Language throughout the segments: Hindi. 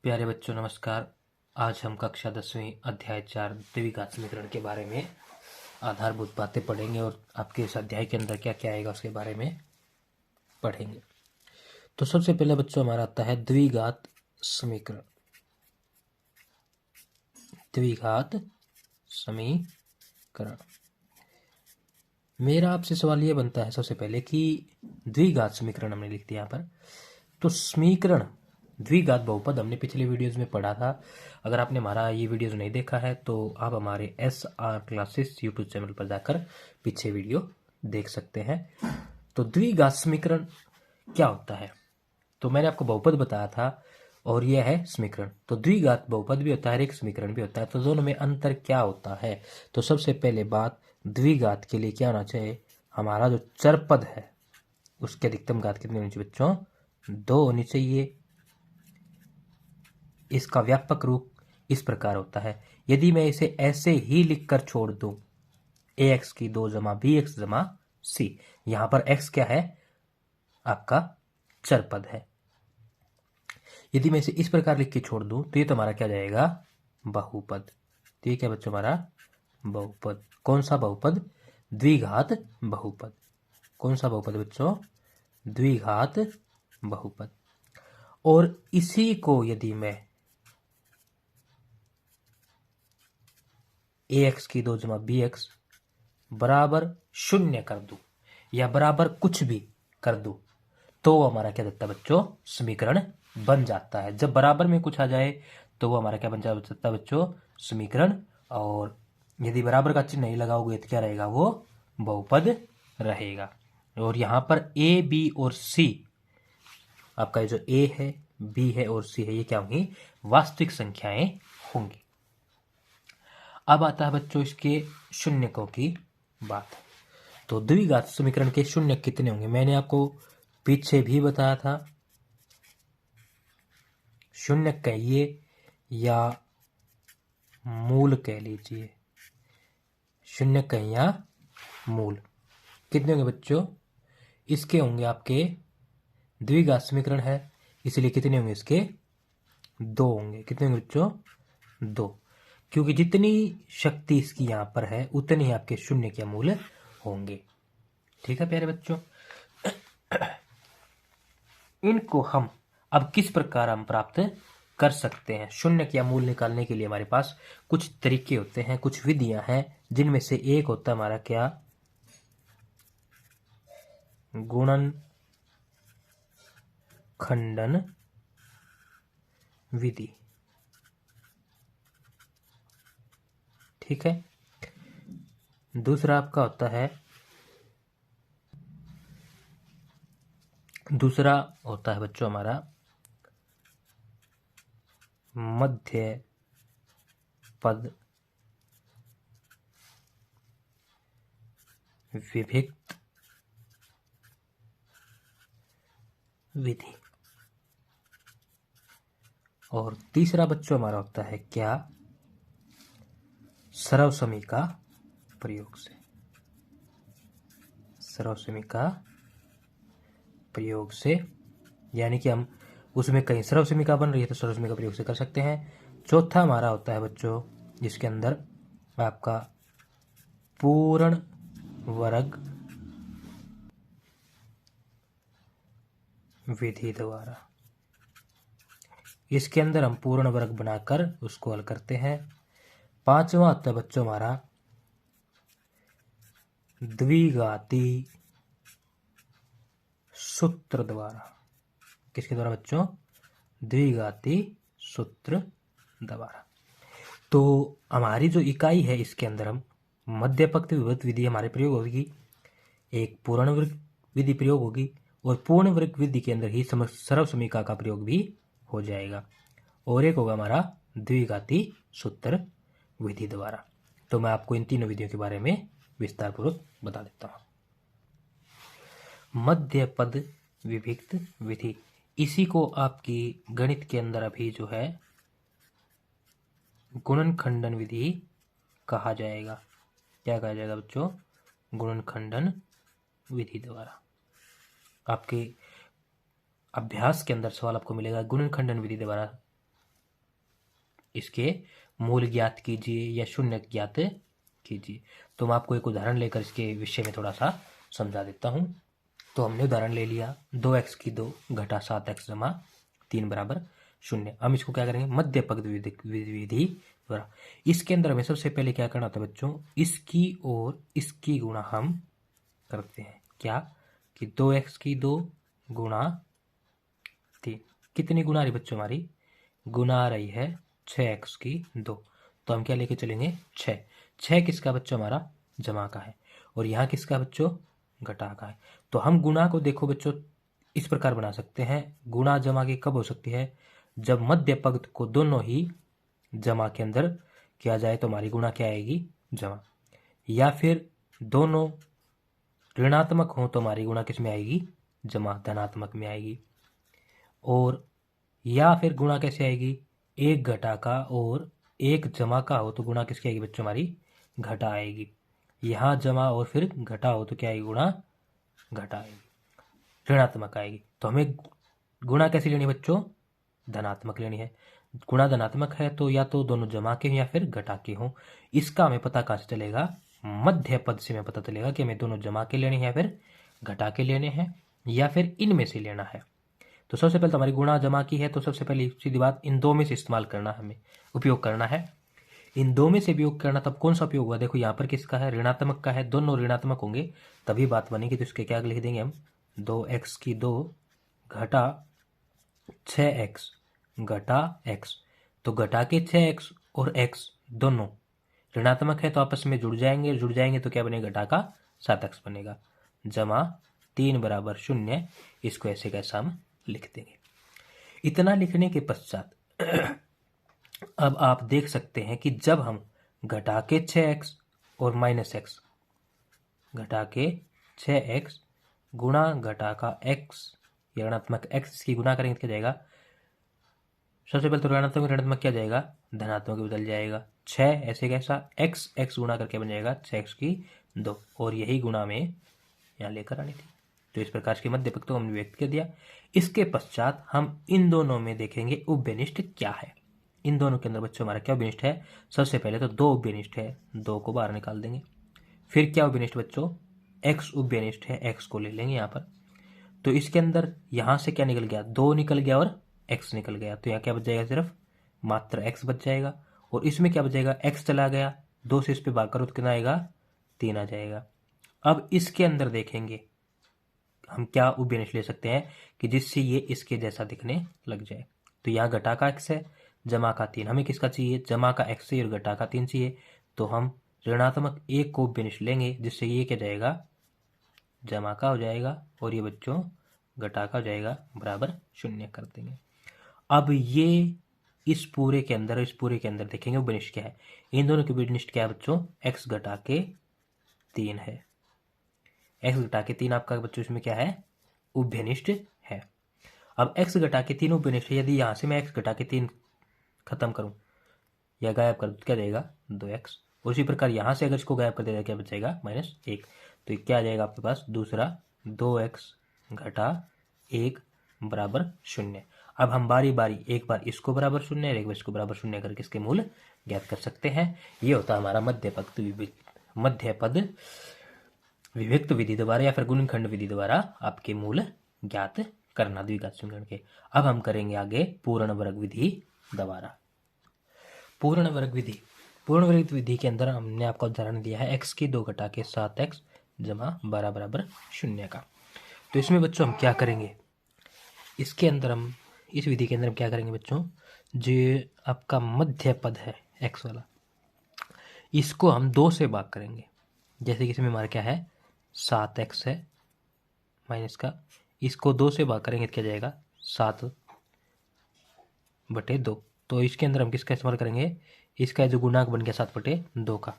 प्यारे बच्चों नमस्कार। आज हम कक्षा 10वीं अध्याय 4 द्विघात समीकरण के बारे में आधारभूत बातें पढ़ेंगे और आपके इस अध्याय के अंदर क्या क्या आएगा उसके बारे में पढ़ेंगे। तो सबसे पहले बच्चों हमारा आता है द्विघात समीकरण। द्विघात समीकरण मेरा आपसे सवाल ये बनता है सबसे पहले कि द्विघात समीकरण हमने लिख दिया यहाँ पर, तो समीकरण द्विघात बहुपद हमने पिछले वीडियोस में पढ़ा था। अगर आपने हमारा ये वीडियोस नहीं देखा है तो आप हमारे SR क्लासेस यूट्यूब चैनल पर जाकर पीछे वीडियो देख सकते हैं। तो द्विघात समीकरण क्या होता है, तो मैंने आपको बहुपद बताया था और यह है समीकरण। तो द्विघात बहुपद भी होता है, एक समीकरण भी होता है, तो दोनों में अंतर क्या होता है। तो सबसे पहले बात, द्विघात के लिए क्या होना चाहिए, हमारा जो चरपद है उसके अधिकतम घात कितनी होनी चाहिए बच्चों, 2 होनी चाहिए। इसका व्यापक रूप इस प्रकार होता है, यदि मैं इसे ऐसे ही लिखकर छोड़ दूं ax की 2 जमा bx जमा c, यहां पर x क्या है, आपका चरपद है। यदि मैं इसे इस प्रकार लिख के छोड़ दूं तो ये तो हमारा क्या जाएगा, बहुपद। तो ये क्या बच्चों, हमारा बहुपद। कौन सा बहुपद, द्विघात बहुपद। कौन सा बहुपद बच्चों, द्विघात बहुपद। और इसी को यदि मैं ax की 2 जमा bx बराबर 0 कर दूं या बराबर कुछ भी कर दूं तो वो हमारा क्या देता है बच्चों, समीकरण बन जाता है। जब बराबर में कुछ आ जाए तो वो हमारा क्या बन जाता है बच्चों, समीकरण। और यदि बराबर का चिन्ह नहीं लगाओगे तो क्या रहेगा, वो बहुपद रहेगा। और यहाँ पर a b और c, आपका जो a है, b है और c है, ये क्या होंगी, वास्तविक संख्याएं होंगी। अब आता है बच्चों इसके शून्यकों की बात। तो द्विघात समीकरण के शून्य कितने होंगे, मैंने आपको पीछे भी बताया था। शून्य कहिए या मूल कह लीजिए, शून्य कहिए या मूल, कितने होंगे बच्चों, इसके होंगे आपके, द्विघात समीकरण है इसलिए कितने होंगे इसके, 2 होंगे। कितने होंगे बच्चों, 2, क्योंकि जितनी शक्ति इसकी यहां पर है उतने ही आपके शून्य के मूल होंगे। ठीक है प्यारे बच्चों, इनको हम अब किस प्रकार हम प्राप्त कर सकते हैं। शून्य का मूल निकालने के लिए हमारे पास कुछ तरीके होते हैं, कुछ विधियां हैं, जिनमें से एक होता है हमारा क्या, गुणन खंडन विधि। ठीक है, दूसरा आपका होता है, दूसरा होता है बच्चों हमारा मध्य पद विभक्त विधि। और तीसरा बच्चों हमारा होता है क्या, सर्वसमी का प्रयोग से। सर्वसमी का प्रयोग से, यानी कि हम उसमें कहीं सर्वसमीका बन रही है तो सर्वसमी का प्रयोग से कर सकते हैं। चौथा हमारा होता है बच्चों, जिसके अंदर आपका पूर्ण वर्ग विधि द्वारा, इसके अंदर हम पूर्ण वर्ग बनाकर उसको हल करते हैं। पांचवा होता है बच्चों हमारा द्विघाती सूत्र द्वारा। किसके द्वारा बच्चों, द्विघाती सूत्र द्वारा। तो हमारी जो इकाई है इसके अंदर हम मध्यपक्त विभक्त विधि हमारे प्रयोग होगी, एक पूर्ण वर्ग विधि प्रयोग होगी और पूर्ण वर्ग विधि के अंदर ही सर्वसमीका का प्रयोग भी हो जाएगा, और एक होगा हमारा द्विघाती सूत्र विधि द्वारा। तो मैं आपको इन तीनों विधियों के बारे में विस्तार पूर्वक बता देता हूं। मध्य पद विभक्त विधि, इसी को आपकी गणित के अंदर अभी जो है गुणन खंडन विधि कहा जाएगा। क्या कहा जाएगा बच्चों, गुणन खंडन विधि द्वारा। आपके अभ्यास के अंदर सवाल आपको मिलेगा गुणन खंडन विधि द्वारा इसके मूल ज्ञात कीजिए या शून्य ज्ञात कीजिए। तो मैं आपको एक उदाहरण लेकर इसके विषय में थोड़ा सा समझा देता हूँ। तो हमने उदाहरण ले लिया 2x की 2 घटा 7x जमा 3 बराबर 0। हम इसको क्या करेंगे, मध्य पद विधि द्वारा। इसके अंदर हमें सबसे पहले क्या करना था बच्चों, इसकी और इसकी गुणा हम करते हैं। क्या कि 2x की 2 गुणा 3, कितनी गुणा आ रही बच्चों हमारी, गुणा आ रही है 6x की 2। तो हम क्या लेके चलेंगे 6। 6 किसका बच्चों, हमारा जमा का है, और यहाँ किसका बच्चों, घटा का है। तो हम गुणा को देखो बच्चों इस प्रकार बना सकते हैं, गुणा जमा की कब हो सकती है, जब मध्य पद को दोनों ही जमा के अंदर किया जाए तो हमारी गुणा क्या आएगी, जमा। या फिर दोनों ऋणात्मक हो तो हमारी गुणा किस में आएगी, जमा, धनात्मक में आएगी। और या फिर गुणा कैसे आएगी, एक घटा का और एक जमा का हो तो गुणा किसकी आएगी बच्चों, हमारी घटा आएगी। यहाँ जमा और फिर घटा हो तो क्या आएगी, गुणा घटा आएगी, ऋणात्मक आएगी। तो हमें गुणा कैसी लेनी बच्चों, धनात्मक लेनी है। गुणा धनात्मक है तो या तो दोनों जमा के या फिर घटा के हों। इसका हमें पता कहाँ से चलेगा, मध्य पद से हमें पता चलेगा कि हमें दोनों जमा के लेने हैं या फिर घटा के लेने हैं या फिर इनमें से लेना है। तो सबसे पहले तो हमारी गुणा जमा की है, तो सबसे पहले सीधी बात इन दो में से इस्तेमाल करना, हमें उपयोग करना है। इन दो में से उपयोग करना, तब कौन सा उपयोग हुआ, देखो यहाँ पर किसका है, ऋणात्मक का है, दोनों ऋणात्मक होंगे तभी बात बनेगी। तो इसके क्या लिख देंगे हम, 2x की 2 घटा 6x घटा x। तो घटा के 6x और x दोनों ऋणात्मक है तो आपस में जुड़ जाएंगे तो क्या बनेगा, घटा का 7x बनेगा, जमा 3 बराबर 0। इसको ऐसे कैसा हम लिख देंगे। इतना लिखने के पश्चात अब आप देख सकते हैं कि जब हम घटा के 6x और माइनस x, घटा के 6x गुणा घटा का x या ऋणात्मक x की गुणा करेंगे तो क्या जाएगा, सबसे पहले तो ऋणात्मक क्या जाएगा, धनात्मक बदल जाएगा। 6 ऐसे कैसा, x गुणा करके बन जाएगा 6x की 2, और यही गुणा में यहाँ लेकर आनी थी। तो इस प्रकार के मध्य पद को हमने व्यक्त कर दिया। इसके पश्चात हम इन दोनों में देखेंगे उभयनिष्ठ क्या है। इन दोनों के अंदर बच्चों हमारा क्या उभयनिष्ठ है, सबसे पहले तो 2 उभयनिष्ठ है, 2 को बाहर निकाल देंगे। फिर क्या उभयनिष्ठ बच्चों, x उभयनिष्ठ है, x को ले लेंगे यहाँ पर। तो इसके अंदर यहाँ से क्या निकल गया, 2 निकल गया और x निकल गया, तो यहाँ क्या बच जाएगा, सिर्फ मात्र x बच जाएगा। और इसमें क्या बचेगा, x चला गया, 2 से इस पे भाग करो तो कितना आएगा, 3 आ जाएगा। अब इसके अंदर देखेंगे हम क्या उभयनिष्ठ ले सकते हैं कि जिससे ये इसके जैसा दिखने लग जाए। तो यहाँ घटा का x है, जमा का 3, हमें किसका चाहिए, जमा का x चाहिए और घटा का 3 चाहिए। तो हम ऋणात्मक 1 को उभयनिष्ठ लेंगे जिससे ये क्या जाएगा, जमा का हो जाएगा, और ये बच्चों घटा का हो जाएगा, बराबर 0 कर देंगे। अब ये इस पूरे के अंदर देखेंगे उभयनिष्ठ क्या है। इन दोनों के उभयनिष्ठ क्या है बच्चों, x घटा के 3 है, x घटा के 3 आपका बच्चों इसमें क्या है, उभयनिष्ठ है। अब x घटा के 3 उभयनिष्ठ है, यदि यहाँ से मैं x घटा के 3 खत्म करूं या गायब कर दूं तो क्या देगा, 2x। उसी प्रकार यहाँ से अगर इसको गायब कर देगा क्या बचेगा, -1। तो क्या आ जाएगा आपके पास, दूसरा 2x घटा 1 बराबर 0। अब हम बारी बारी एक बार इसको बराबर 0 और एक बार इसको बराबर 0 करके इसके मूल ज्ञात कर सकते हैं। ये होता है हमारा मध्य पद विभक्त विधि द्वारा या फिर गुणनखंड विधि द्वारा आपके मूल ज्ञात करना द्विघात समीकरण के। अब हम करेंगे आगे पूर्ण वर्ग विधि द्वारा। पूर्ण वर्ग विधि के अंदर हमने आपका उदाहरण दिया है x की 2 घटा के 7x जमा 12 बराबर 0 का। तो इसमें बच्चों हम क्या करेंगे, इसके अंदर हम इस विधि के अंदर हम क्या करेंगे बच्चों, जो आपका मध्य पद है x वाला, इसको हम 2 से भाग करेंगे। जैसे कि इसमें हमारा क्या है, 7x है माइनस का, इसको 2 से भाग करेंगे तो क्या जाएगा, 7/2। तो इसके अंदर हम किसका इस्तेमाल करेंगे, इसका जो गुणांक बन गया 7/2 का।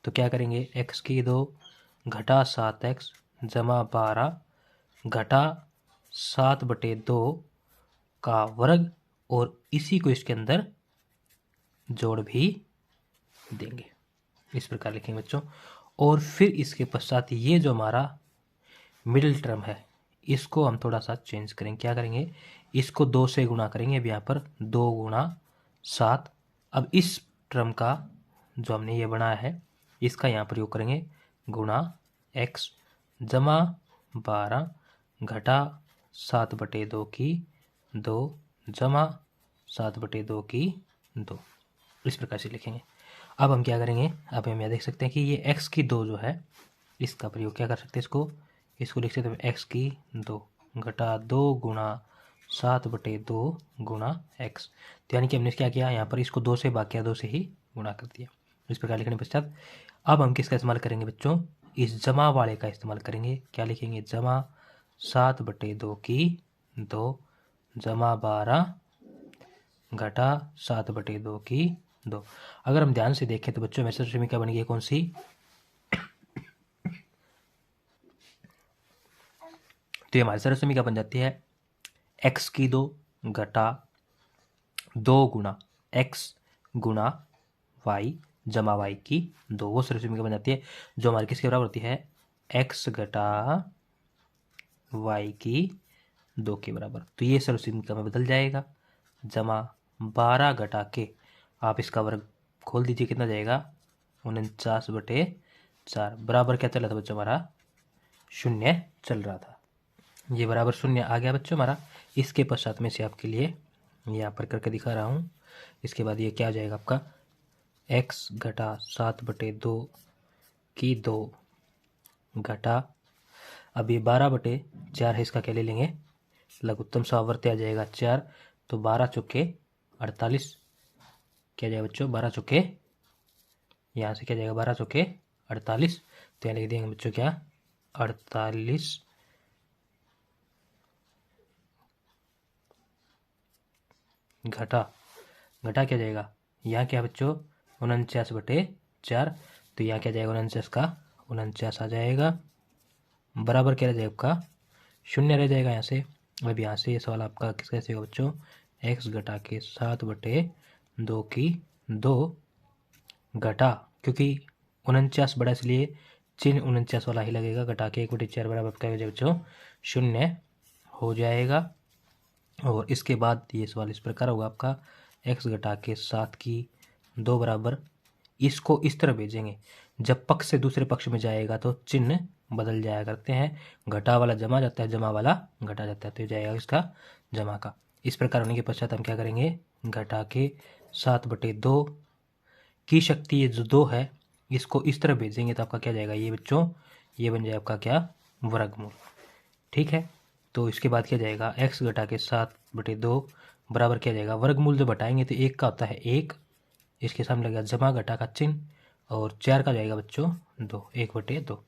तो क्या करेंगे, x की 2 घटा 7x जमा 12 घटा 7/2 का वर्ग, और इसी को इसके अंदर जोड़ भी देंगे। इस प्रकार लिखेंगे बच्चों। और फिर इसके पश्चात ये जो हमारा मिडिल टर्म है इसको हम थोड़ा सा चेंज करेंगे। क्या करेंगे, इसको 2 से गुणा करेंगे। अब यहाँ पर 2 गुणा 7 अब इस टर्म का जो हमने ये बनाया है इसका यहाँ प्रयोग करेंगे, गुणा x जमा 12 घटा 7/2 की 2 जमा 7/2 की 2, इस प्रकार से लिखेंगे। अब हम क्या करेंगे, अब हम यह देख सकते हैं कि ये x की 2 जो है इसका प्रयोग क्या कर सकते हैं, इसको लिख सकते हैं x की 2 घटा 2 गुणा 7/2 गुणा x। तो यानी कि हमने क्या किया, यहाँ पर इसको 2 से भाग किया, 2 से ही गुणा कर दिया। इस प्रकार लिखने पश्चात अब हम किसका इस्तेमाल करेंगे बच्चों, इस जमा वाले का इस्तेमाल करेंगे। क्या लिखेंगे, जमा 7/2 की 2 जमा 12 घटा 7/2 की 2। अगर हम ध्यान से देखें तो बच्चों मैसेज समीकरण बन गई कौन सी, तो ये हमारी सरल समीकरण बन जाती है x की 2 घटा 2 गुणा x गुणा y जमा y की 2, वो सरल समीकरण बन जाती है जो हमारी किसके बराबर होती है, x घटा y की 2 के बराबर। तो ये सरल समीकरण में बदल जाएगा, जमा 12 घटा के आप इसका वर्ग खोल दीजिए, कितना जाएगा 49/4 बराबर क्या चल रहा था बच्चों, हमारा 0 चल रहा था। ये बराबर 0 आ गया बच्चों हमारा। इसके पश्चात में से आपके लिए यहाँ पर करके दिखा रहा हूँ। इसके बाद ये क्या हो जाएगा आपका, x घटा 7/2 की 2 घटा, अब ये 12/4 है, इसका क्या ले लेंगे, लघुत्तम सावर्त्य आ जाएगा 4, तो 12 चौके 48, क्या जाएगा बच्चों 12 चौके, यहाँ से क्या जाएगा 12 चौके 48, तो यहाँ लिख देंगे बच्चों क्या 48 घटा क्या जाएगा, यहाँ क्या बच्चों 49/4, तो यहाँ क्या जाएगा 49 का 49 आ जाएगा, बराबर क्या रह जाएगा आपका 0 रह जाएगा यहाँ से। अब यहाँ से ये सवाल आपका किस कैसे होगा बच्चों, x घटा के 7/2 की 2 घटा, क्योंकि 49 बड़ा इसलिए चिन्ह 49 वाला ही लगेगा, घटा के 1/4 बराबर क्या हो जाएगा बच्चों 0 हो जाएगा। और इसके बाद ये सवाल इस प्रकार होगा आपका, x घटा के 7 की 2 बराबर, इसको इस तरह भेजेंगे, जब पक्ष से दूसरे पक्ष में जाएगा तो चिन्ह बदल जाया करते हैं, घटा वाला जमा जाता है, जमा वाला घटा जाता है, तो जाएगा इसका जमा का। इस प्रकार होने के पश्चात हम क्या करेंगे, घटा के 7/2 की शक्ति ये जो 2 है इसको इस तरह भेजेंगे, तो आपका क्या जाएगा ये बच्चों, ये बन जाएगा आपका क्या वर्गमूल। ठीक है, तो इसके बाद क्या जाएगा, x घटा के 7/2 बराबर क्या जाएगा, वर्गमूल जो घटाएंगे तो 1 का होता है 1, इसके सामने लगेगा जमा घटा का चिन्ह, और 4 का जाएगा बच्चों 2, 1/2।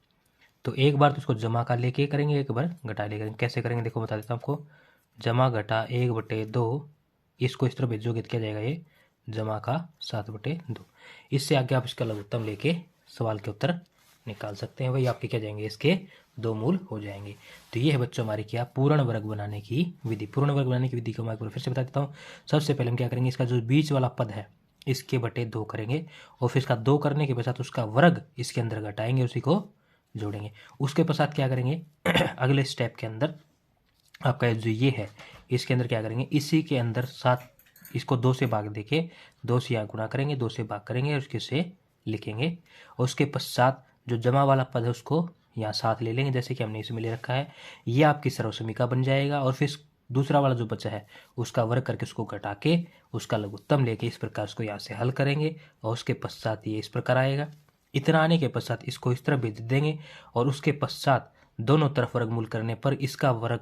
तो एक बार तो इसको जमा का लेके करेंगे, एक बार घटा लेके करेंगे। कैसे करेंगे देखो बता देता हूँ आपको, जमा घटा 1/2, इसको इस तरह भेजोगे तो क्या जाएगा ये जमा का 7/2। इससे आगे आप इसका लघुत्तम लेके सवाल के उत्तर निकाल सकते हैं, वही आपके क्या जाएंगे, इसके 2 मूल हो जाएंगे। तो ये है बच्चों हमारी क्या पूर्ण वर्ग बनाने की विधि। पूर्ण वर्ग बनाने की विधि को मैं एक बार फिर से बता देता हूँ। सबसे पहले हम क्या करेंगे, इसका जो बीच वाला पद है इसके बटे 2 करेंगे, और फिर इसका 2 करने के पश्चात उसका वर्ग इसके अंदर घटाएंगे, उसी को जोड़ेंगे। उसके पश्चात क्या करेंगे अगले स्टेप के अंदर आपका जो ये है इसके अंदर क्या करेंगे, इसी के अंदर 7 इसको 2 से भाग देके 2 से यहाँ गुणा करेंगे, 2 से भाग करेंगे और उसके से लिखेंगे, और उसके पश्चात जो जमा वाला पद है उसको यहाँ 7 ले लेंगे, जैसे कि हमने इसमें ले रखा है। ये आपकी सर्व समीकरण बन जाएगा, और फिर दूसरा वाला जो बचा है उसका वर्ग करके उसको घटा के उसका लघुत्तम लेके इस प्रकार उसको यहाँ से हल करेंगे, और उसके पश्चात ये इस प्रकार आएगा। इतना आने के पश्चात इसको इस तरह भेज देंगे, और उसके पश्चात दोनों तरफ वर्गमूल करने पर इसका वर्ग,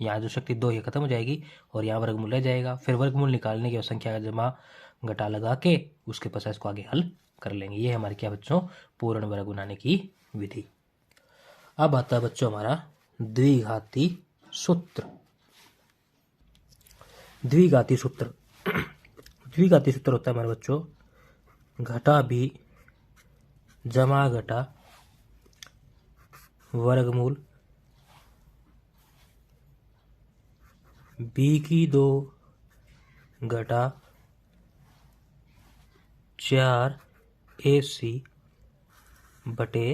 यहाँ जो शक्ति 2 ये खत्म हो जाएगी और यहाँ वर्गमूल रह जाएगा। फिर वर्गमूल निकालने की संख्या का जमा घटा लगा के उसके पश्चात इसको आगे हल कर लेंगे। ये हमारे क्या बच्चों पूर्ण वर्ग बनाने की विधि। अब आता है बच्चों हमारा द्विघाती सूत्र। द्विघाती सूत्र द्विघाती सूत्र होता है हमारे बच्चों घटा भी जमा घटा वर्गमूल b की 2 घटा 4 AC बटे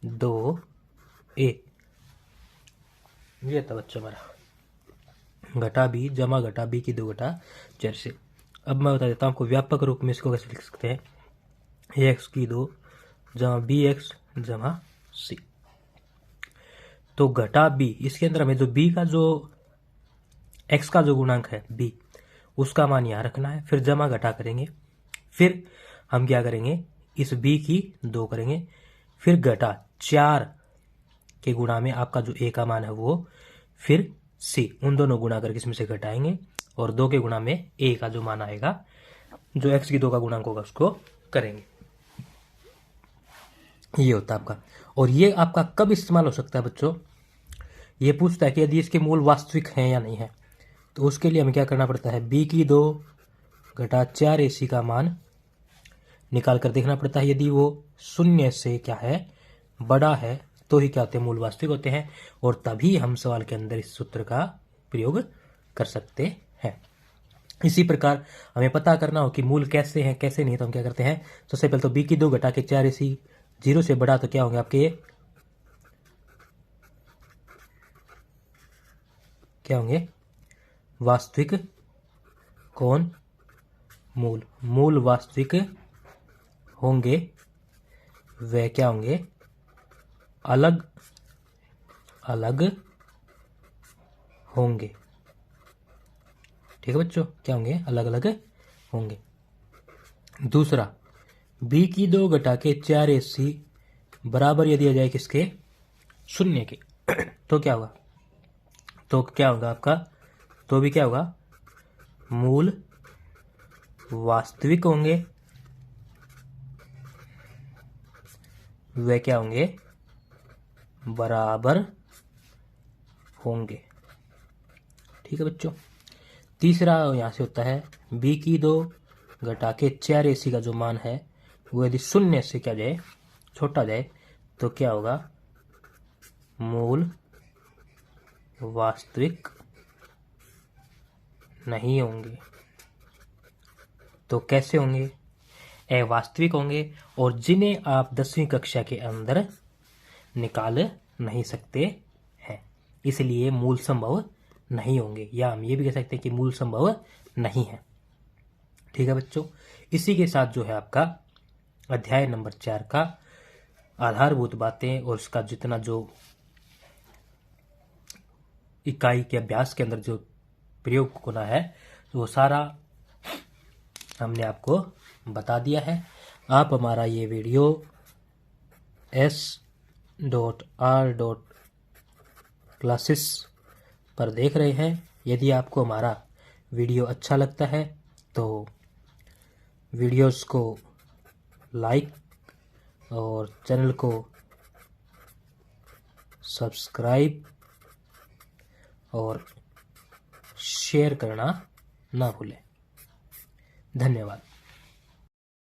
2A। ये था बच्चों हमारा घटा बी जमा घटा बी की 2 घटा 4 से। अब मैं बता देता हूँ आपको व्यापक रूप में इसको कैसे लिख सकते हैं। ए एक्स की 2 जमा बी एक्स जमा सी। तो घटा बी, इसके अंदर हमें जो बी का जो एक्स का जो गुणांक है बी, उसका मान यहाँ रखना है। फिर जमा घटा करेंगे, फिर हम क्या करेंगे, इस बी की 2 करेंगे, फिर घटा 4 के गुणा में आपका जो ए का मान है वो, फिर सी, उन दोनों गुणा करके इसमें से घटाएंगे और 2 के गुणा में ए का जो मान आएगा, जो एक्स की 2 का गुणांक होगा, उसको करेंगे। ये होता है आपका। और ये आपका कब इस्तेमाल हो सकता है बच्चों, ये पूछता है कि यदि इसके मूल वास्तविक हैं या नहीं है। तो उसके लिए हमें क्या करना पड़ता है, बी की 2 घटा 4 AC का मान निकाल कर देखना पड़ता है। यदि वो 0 से क्या है, बड़ा है, तो ही क्या होते हैं, मूल वास्तविक होते हैं। और तभी हम सवाल के अंदर इस सूत्र का प्रयोग कर सकते हैं। इसी प्रकार हमें पता करना हो कि मूल कैसे हैं कैसे नहीं, तो हम क्या करते हैं, सबसे पहले तो बी की 2 घटा के 4 AC 0 से बड़ा, तो क्या होंगे आपके, क्या होंगे, वास्तविक कौन, मूल, मूल वास्तविक होंगे, वे क्या होंगे, अलग अलग होंगे। ठीक है बच्चों, क्या होंगे, अलग अलग होंगे। दूसरा, बी की 2 घटा के 4 AC बराबर यदि आ जाए किसके, 0 के, तो क्या होगा, तो क्या होगा आपका, तो भी क्या होगा, मूल वास्तविक होंगे, वे क्या होंगे, बराबर होंगे। ठीक है बच्चों। तीसरा यहां से होता है, बी की 2 घटा के 4 AC का जो मान है वो यदि 0 से क्या जाए, छोटा जाए, तो क्या होगा, मूल वास्तविक नहीं होंगे। तो कैसे होंगे, अवास्तविक होंगे, और जिन्हें आप 10वीं कक्षा के अंदर निकाल नहीं सकते हैं, इसलिए मूल संभव नहीं होंगे, या हम ये भी कह सकते हैं कि मूल संभव नहीं है। ठीक है बच्चों, इसी के साथ जो है आपका अध्याय नंबर 4 का आधारभूत बातें और उसका जितना जो इकाई के अभ्यास के अंदर जो प्रयोग होना है, वो सारा हमने आपको बता दिया है। आप हमारा ये वीडियो s.r.classes पर देख रहे हैं। यदि आपको हमारा वीडियो अच्छा लगता है तो वीडियोस को लाइक और चैनल को सब्सक्राइब और शेयर करना ना भूलें। धन्यवाद।